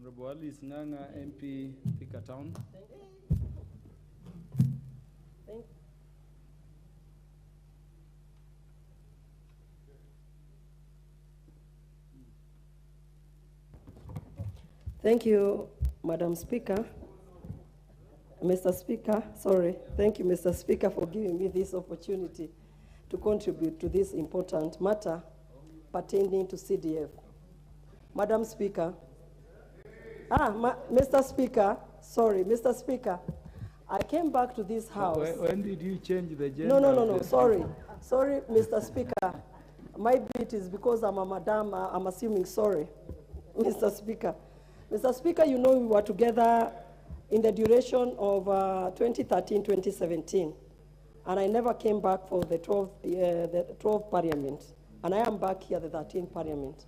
Honorable Alice Nganga, MP, Thika Town. Thank you, Madam Speaker. Mr. Speaker, sorry. Thank you, Mr. Speaker, for giving me this opportunity to contribute to this important matter pertaining to CDF. Madam Speaker. Mr. Speaker, sorry, Mr. Speaker. I came back to this house. When did you change the gender? No, sorry. Sorry, Mr. Speaker. My bit is because I'm a madam, I'm assuming, sorry, Mr. Speaker. Mr. Speaker, you know we were together in the duration of 2013-2017, and I never came back for the 12th Parliament, and I am back here the 13th Parliament.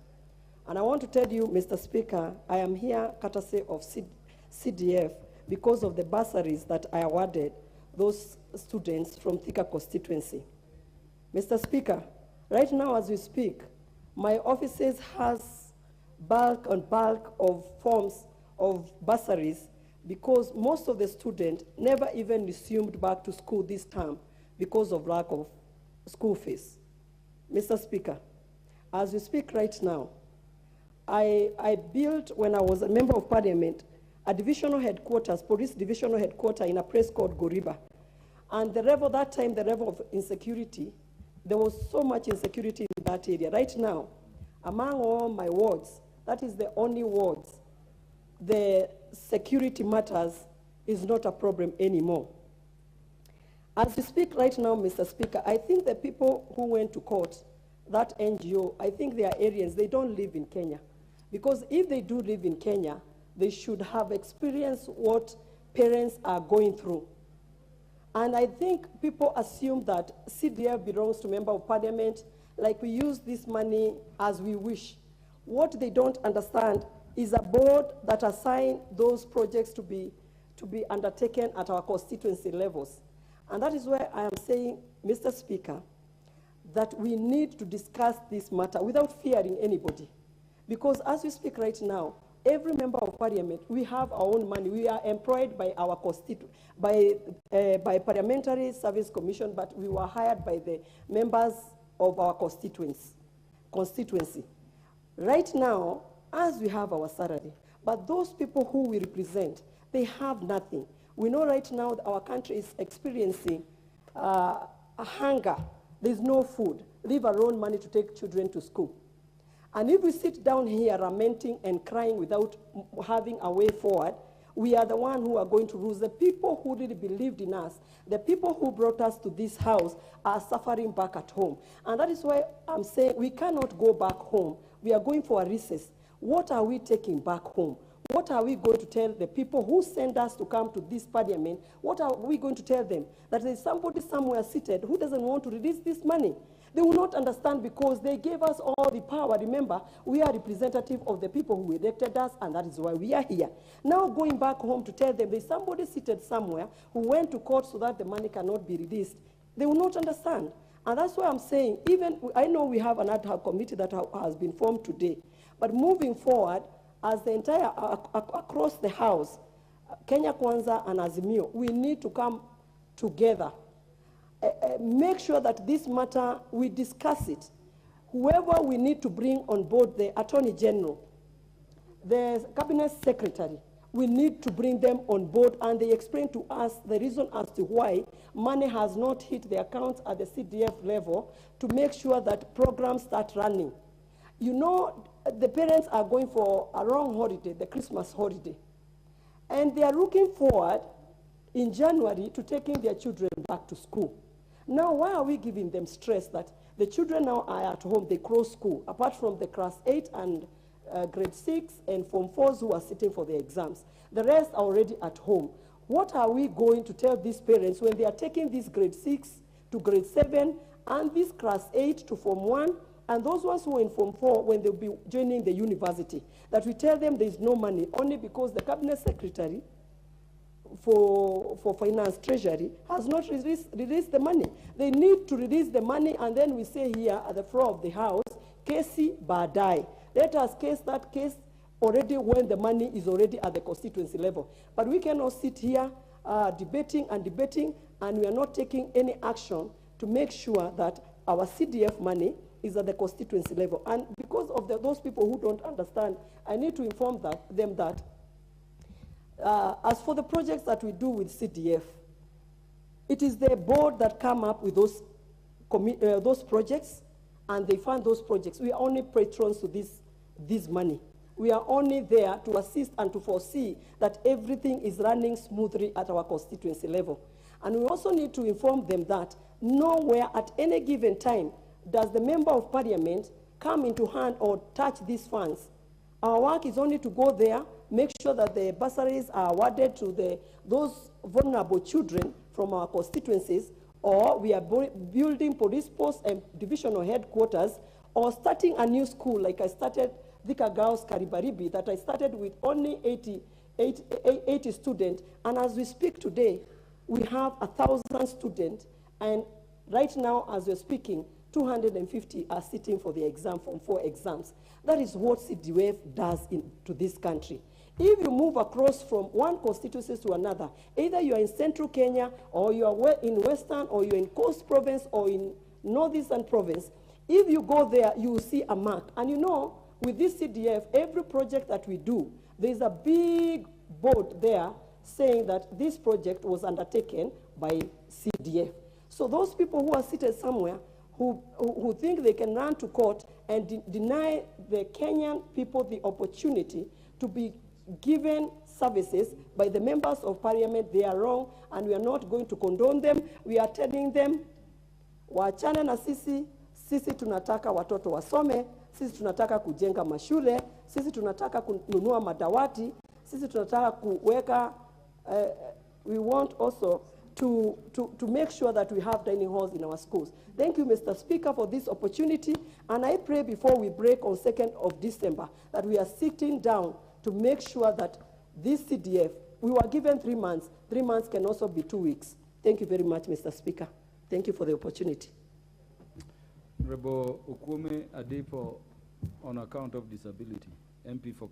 And I want to tell you, Mr. Speaker, I am here courtesy of CDF because of the bursaries that I awarded those students from Thika constituency. Mr. Speaker, right now as we speak, my offices has bulk of forms of bursaries because most of the students never even resumed back to school this term because of lack of school fees. Mr. Speaker, as we speak right now, I built, when I was a member of parliament, a divisional headquarters, police divisional headquarters in a place called Goriba. And the level, that time, the level of insecurity, there was so much insecurity in that area. Right now, among all my wards, that is the only wards, the security matters is not a problem anymore. As we speak right now, Mr. Speaker, I think the people who went to court, that NGO, I think they are Aryans, they don't live in Kenya. Because if they do live in Kenya, they should have experienced what parents are going through. And I think people assume that CDF belongs to member of parliament, like we use this money as we wish. What they don't understand is a board that assigns those projects to be undertaken at our constituency levels. And that is why I am saying, Mr. Speaker, that we need to discuss this matter without fearing anybody. Because as we speak right now, every member of parliament, we have our own money. We are employed by our by Parliamentary Service Commission, but we were hired by the members of our constituency. Right now, as we have our salary, but those people who we represent, they have nothing. We know right now that our country is experiencing a hunger. There's no food, leave alone money to take children to school. And if we sit down here lamenting and crying without having a way forward, we are the ones who are going to lose. The people who really believed in us, the people who brought us to this house are suffering back at home. And that is why I'm saying we cannot go back home. We are going for a recess. What are we taking back home? What are we going to tell the people who send us to come to this parliament? What are we going to tell them? That there is somebody somewhere seated who doesn't want to release this money. They will not understand because they gave us all the power. Remember, we are representative of the people who elected us, and that is why we are here. Now going back home to tell them there's somebody seated somewhere who went to court so that the money cannot be released, they will not understand. And that's why I'm saying, even, I know we have an ad hoc committee that has been formed today, but moving forward, as the entire, across the house, Kenya Kwanza and Azimio, we need to come together. Make sure that this matter, we discuss it. Whoever we need to bring on board, the Attorney General, the Cabinet Secretary, we need to bring them on board, and they explain to us the reason as to why money has not hit the accounts at the CDF level to make sure that programs start running. You know, the parents are going for a long holiday, the Christmas holiday, and they are looking forward in January to taking their children back to school. Now, why are we giving them stress that the children now are at home, they close school, apart from the class 8 and grade 6 and Form 4s who are sitting for the exams. The rest are already at home. What are we going to tell these parents when they are taking this grade 6 to grade 7 and this class 8 to Form 1 and those ones who are in Form 4 when they'll be joining the university? That we tell them there is no money only because the Cabinet Secretary for Finance Treasury has not released the money. They need to release the money, and then we say here at the floor of the House, Kesi Badai. Let us case that case already when the money is already at the constituency level. But we cannot sit here debating, and we are not taking any action to make sure that our CDF money is at the constituency level. And because of those people who don't understand, I need to inform them that as for the projects that we do with CDF, it is the board that come up with those projects, and they fund those projects. We are only patrons to this money. We are only there to assist and to foresee that everything is running smoothly at our constituency level. And we also need to inform them that nowhere at any given time does the member of parliament come into hand or touch these funds. Our work is only to go there, make sure that the bursaries are awarded to those vulnerable children from our constituencies, or we are building police posts and divisional headquarters, or starting a new school like I started Thika Girls Karibaribi, that I started with only 80 students. And as we speak today, we have 1,000 students, and right now as we're speaking, 250 are sitting for the exam from 4 exams. That is what CDF does to this country. If you move across from one constituency to another, either you are in central Kenya, or you are in western, or you're in Coast Province, or in northeastern province, if you go there, you will see a mark. And you know, with this CDF, every project that we do, there's a big board there saying that this project was undertaken by CDF. So those people who are seated somewhere, who think they can run to court and deny the Kenyan people the opportunity to be given services by the members of parliament, they are wrong, and we are not going to condone them. We are telling them, waachane na sisi tunataka watoto wasome, sisi tunataka kujenga mashule, sisi tunataka kununua madawati, sisi tunataka kuweka, we want also to make sure that we have dining halls in our schools. Thank you, Mr. Speaker, for this opportunity, and I pray before we break on 2nd of December that we are sitting down to make sure that this CDF, we were given 3 months. 3 months can also be 2 weeks. Thank you very much, Mr. Speaker. Thank you for the opportunity. Honorable Okume Adepo, on account of disability, MP for